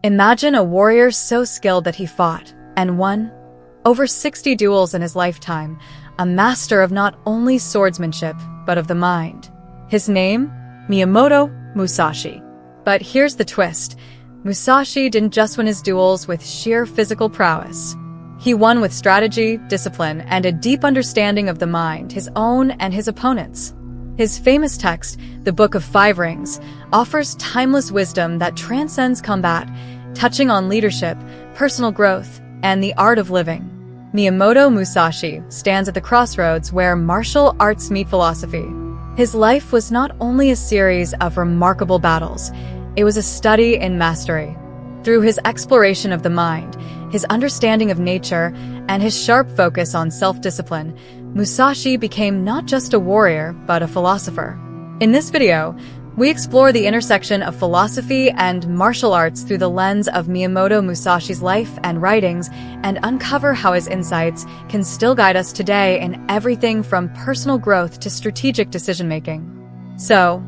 Imagine a warrior so skilled that he fought, and won, over 60 duels in his lifetime, a master of not only swordsmanship, but of the mind. His name? Miyamoto Musashi. But here's the twist. Musashi didn't just win his duels with sheer physical prowess. He won with strategy, discipline, and a deep understanding of the mind, his own and his opponent's. His famous text, the Book of Five Rings, offers timeless wisdom that transcends combat, touching on leadership, personal growth, and the art of living. Miyamoto Musashi stands at the crossroads where martial arts meet philosophy. His life was not only a series of remarkable battles, it was a study in mastery. Through his exploration of the mind, his understanding of nature, and his sharp focus on self-discipline, Musashi became not just a warrior, but a philosopher. In this video, we explore the intersection of philosophy and martial arts through the lens of Miyamoto Musashi's life and writings, and uncover how his insights can still guide us today in everything from personal growth to strategic decision-making. So,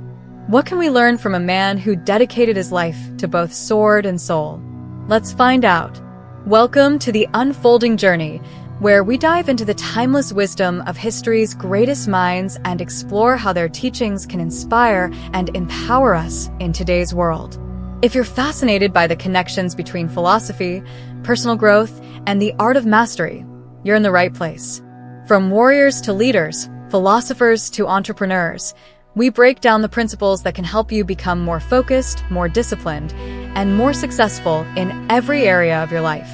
what can we learn from a man who dedicated his life to both sword and soul? Let's find out. Welcome to the unfolding journey, where we dive into the timeless wisdom of history's greatest minds and explore how their teachings can inspire and empower us in today's world. If you're fascinated by the connections between philosophy, personal growth, and the art of mastery, you're in the right place. From warriors to leaders, philosophers to entrepreneurs, we break down the principles that can help you become more focused, more disciplined, and more successful in every area of your life.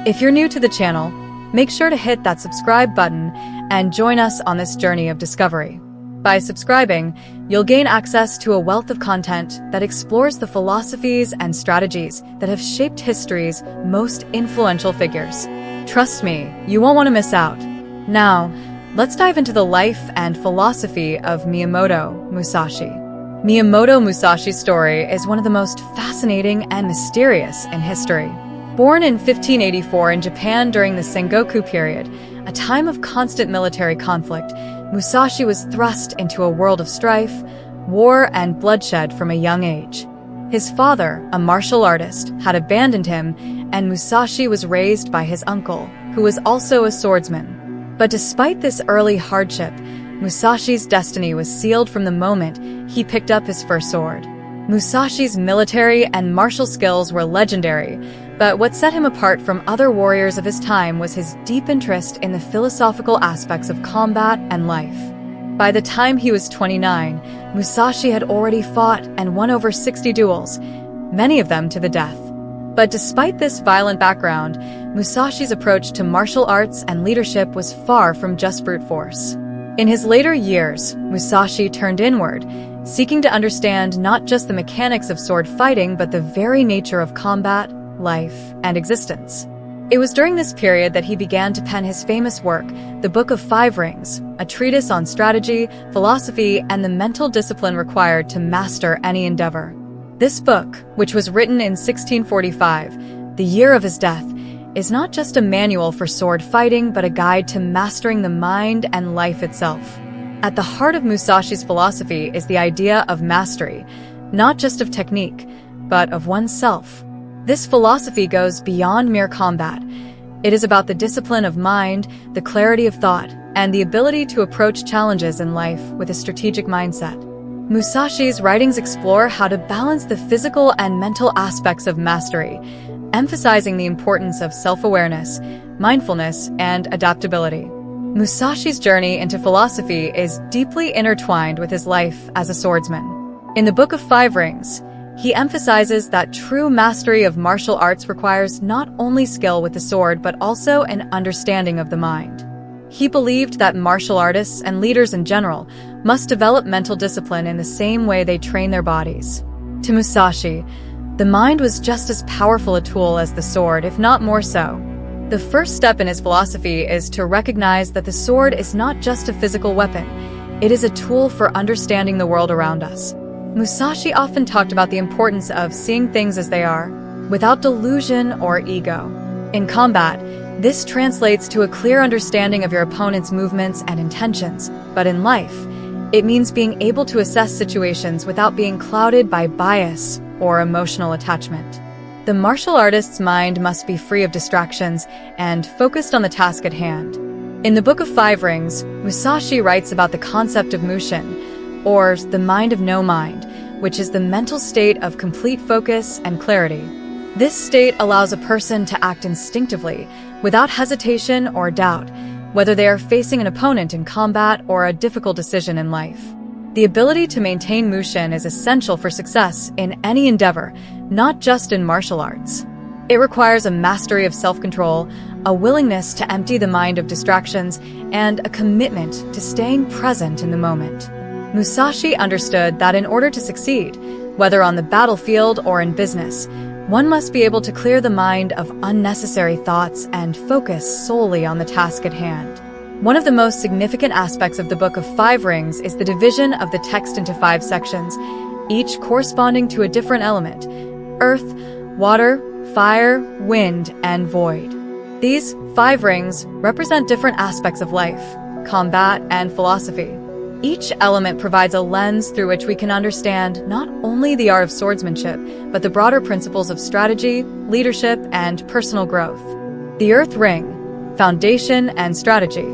If you're new to the channel, make sure to hit that subscribe button and join us on this journey of discovery. By subscribing, you'll gain access to a wealth of content that explores the philosophies and strategies that have shaped history's most influential figures. Trust me, you won't want to miss out. Now, let's dive into the life and philosophy of Miyamoto Musashi. Miyamoto Musashi's story is one of the most fascinating and mysterious in history. Born in 1584 in Japan during the Sengoku period, a time of constant military conflict, Musashi was thrust into a world of strife, war, and bloodshed from a young age. His father, a martial artist, had abandoned him, and Musashi was raised by his uncle, who was also a swordsman. But despite this early hardship, Musashi's destiny was sealed from the moment he picked up his first sword. Musashi's military and martial skills were legendary, but what set him apart from other warriors of his time was his deep interest in the philosophical aspects of combat and life. By the time he was 29, Musashi had already fought and won over 60 duels, many of them to the death. But despite this violent background, Musashi's approach to martial arts and leadership was far from just brute force. In his later years, Musashi turned inward, seeking to understand not just the mechanics of sword fighting, but the very nature of combat, life, and existence. It was during this period that he began to pen his famous work, the Book of Five Rings, a treatise on strategy, philosophy, and the mental discipline required to master any endeavor. This book, which was written in 1645, the year of his death, is not just a manual for sword fighting, but a guide to mastering the mind and life itself. At the heart of Musashi's philosophy is the idea of mastery, not just of technique, but of oneself. This philosophy goes beyond mere combat. It is about the discipline of mind, the clarity of thought, and the ability to approach challenges in life with a strategic mindset. Musashi's writings explore how to balance the physical and mental aspects of mastery, emphasizing the importance of self-awareness, mindfulness, and adaptability. Musashi's journey into philosophy is deeply intertwined with his life as a swordsman. In the Book of Five Rings, he emphasizes that true mastery of martial arts requires not only skill with the sword, but also an understanding of the mind. He believed that martial artists and leaders in general must develop mental discipline in the same way they train their bodies. To Musashi, the mind was just as powerful a tool as the sword, if not more so. The first step in his philosophy is to recognize that the sword is not just a physical weapon. It is a tool for understanding the world around us. Musashi often talked about the importance of seeing things as they are, without delusion or ego. In combat, this translates to a clear understanding of your opponent's movements and intentions, but in life, it means being able to assess situations without being clouded by bias or emotional attachment. The martial artist's mind must be free of distractions and focused on the task at hand. In the Book of Five Rings, Musashi writes about the concept of mushin, or the mind of no mind, which is the mental state of complete focus and clarity. This state allows a person to act instinctively, without hesitation or doubt, whether they are facing an opponent in combat or a difficult decision in life. The ability to maintain mushin is essential for success in any endeavor, not just in martial arts. It requires a mastery of self-control, a willingness to empty the mind of distractions, and a commitment to staying present in the moment. Musashi understood that in order to succeed, whether on the battlefield or in business, one must be able to clear the mind of unnecessary thoughts and focus solely on the task at hand. One of the most significant aspects of the Book of Five Rings is the division of the text into 5 sections, each corresponding to a different element: earth, water, fire, wind, and void. These 5 rings represent different aspects of life, combat, and philosophy. Each element provides a lens through which we can understand not only the art of swordsmanship, but the broader principles of strategy, leadership, and personal growth. The Earth Ring: Foundation and Strategy.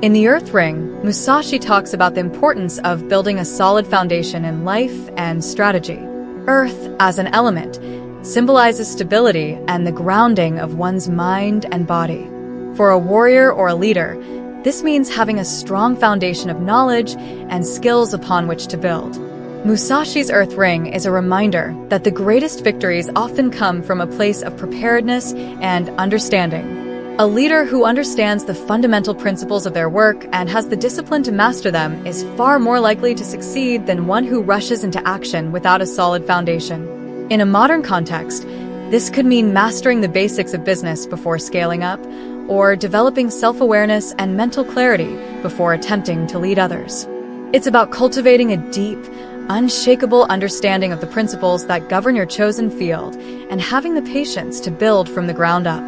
In the Earth Ring, Musashi talks about the importance of building a solid foundation in life and strategy. Earth, as an element, symbolizes stability and the grounding of one's mind and body. For a warrior or a leader, this means having a strong foundation of knowledge and skills upon which to build. Musashi's Earth Ring is a reminder that the greatest victories often come from a place of preparedness and understanding. A leader who understands the fundamental principles of their work and has the discipline to master them is far more likely to succeed than one who rushes into action without a solid foundation. In a modern context, this could mean mastering the basics of business before scaling up, or developing self-awareness and mental clarity before attempting to lead others. It's about cultivating a deep, unshakable understanding of the principles that govern your chosen field and having the patience to build from the ground up.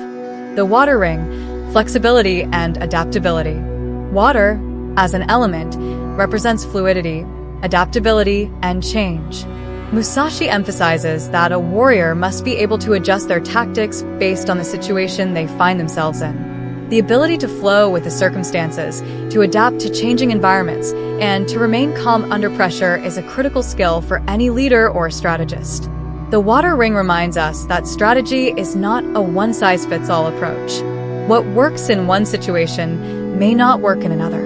The Water Ring: Flexibility and Adaptability. Water, as an element, represents fluidity, adaptability, and change. Musashi emphasizes that a warrior must be able to adjust their tactics based on the situation they find themselves in. The ability to flow with the circumstances, to adapt to changing environments, and to remain calm under pressure is a critical skill for any leader or strategist. The Water Ring reminds us that strategy is not a one-size-fits-all approach. What works in one situation may not work in another.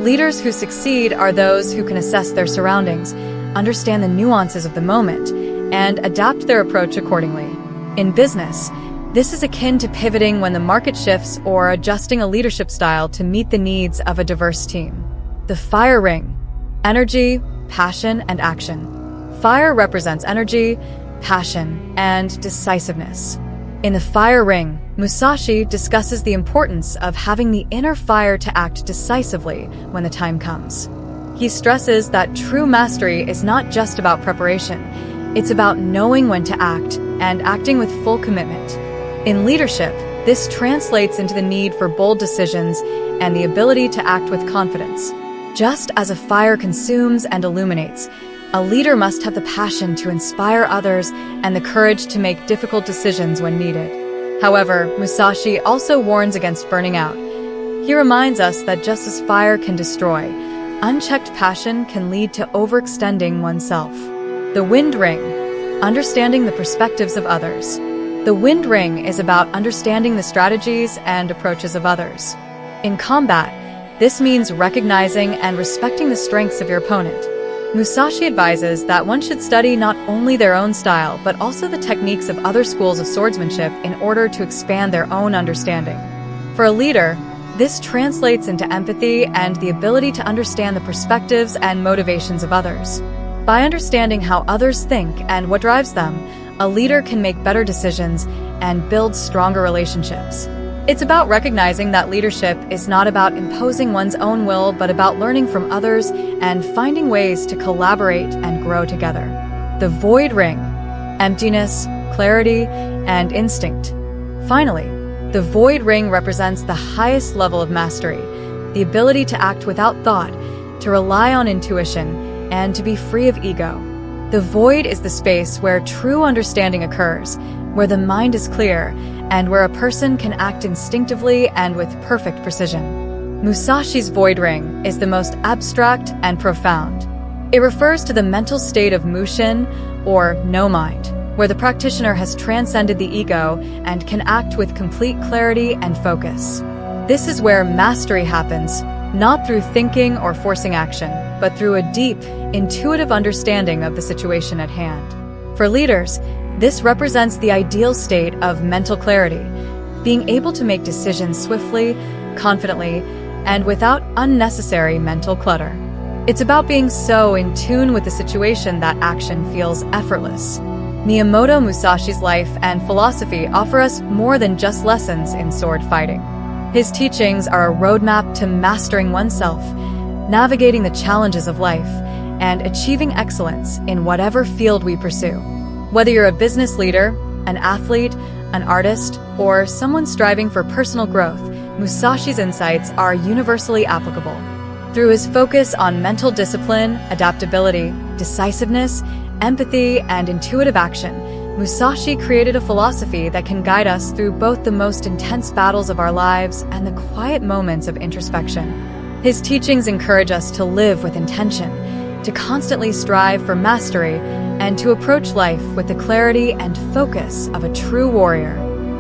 Leaders who succeed are those who can assess their surroundings, understand the nuances of the moment, and adapt their approach accordingly. In business, this is akin to pivoting when the market shifts or adjusting a leadership style to meet the needs of a diverse team. The Fire Ring: Energy, Passion, and Action. Fire represents energy, passion, and decisiveness. In the Fire Ring, Musashi discusses the importance of having the inner fire to act decisively when the time comes. He stresses that true mastery is not just about preparation, it's about knowing when to act and acting with full commitment. In leadership, this translates into the need for bold decisions and the ability to act with confidence. Just as a fire consumes and illuminates, a leader must have the passion to inspire others and the courage to make difficult decisions when needed. However, Musashi also warns against burning out. He reminds us that just as fire can destroy, unchecked passion can lead to overextending oneself. The Wind Ring: Understanding the perspectives of others. The Wind Ring is about understanding the strategies and approaches of others. In combat, this means recognizing and respecting the strengths of your opponent. Musashi advises that one should study not only their own style, but also the techniques of other schools of swordsmanship in order to expand their own understanding. For a leader, this translates into empathy and the ability to understand the perspectives and motivations of others. By understanding how others think and what drives them, a leader can make better decisions and build stronger relationships. It's about recognizing that leadership is not about imposing one's own will, but about learning from others and finding ways to collaborate and grow together. The Void Ring: Emptiness, Clarity, and Instinct. Finally, the Void Ring represents the highest level of mastery, the ability to act without thought, to rely on intuition, and to be free of ego. The void is the space where true understanding occurs, where the mind is clear, and where a person can act instinctively and with perfect precision. Musashi's void ring is the most abstract and profound. It refers to the mental state of mushin, or no mind, where the practitioner has transcended the ego and can act with complete clarity and focus. This is where mastery happens, not through thinking or forcing action, but through a deep, intuitive understanding of the situation at hand. For leaders, this represents the ideal state of mental clarity, being able to make decisions swiftly, confidently, and without unnecessary mental clutter. It's about being so in tune with the situation that action feels effortless. Miyamoto Musashi's life and philosophy offer us more than just lessons in sword fighting. His teachings are a roadmap to mastering oneself, navigating the challenges of life, and achieving excellence in whatever field we pursue. Whether you're a business leader, an athlete, an artist, or someone striving for personal growth, Musashi's insights are universally applicable. Through his focus on mental discipline, adaptability, decisiveness, empathy, and intuitive action, Musashi created a philosophy that can guide us through both the most intense battles of our lives and the quiet moments of introspection. His teachings encourage us to live with intention, to constantly strive for mastery, and to approach life with the clarity and focus of a true warrior.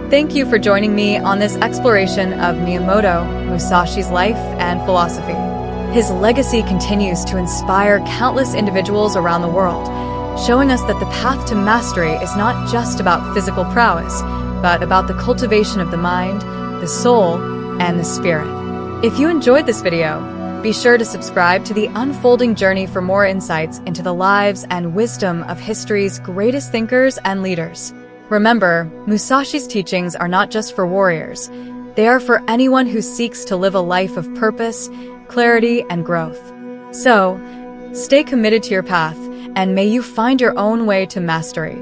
Thank you for joining me on this exploration of Miyamoto Musashi's life and philosophy. His legacy continues to inspire countless individuals around the world, showing us that the path to mastery is not just about physical prowess, but about the cultivation of the mind, the soul, and the spirit. If you enjoyed this video, be sure to subscribe to The Unfolding Journey for more insights into the lives and wisdom of history's greatest thinkers and leaders. Remember, Musashi's teachings are not just for warriors. They are for anyone who seeks to live a life of purpose, clarity, and growth. So, stay committed to your path, and may you find your own way to mastery.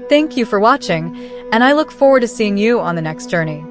Thank you for watching, and I look forward to seeing you on the next journey.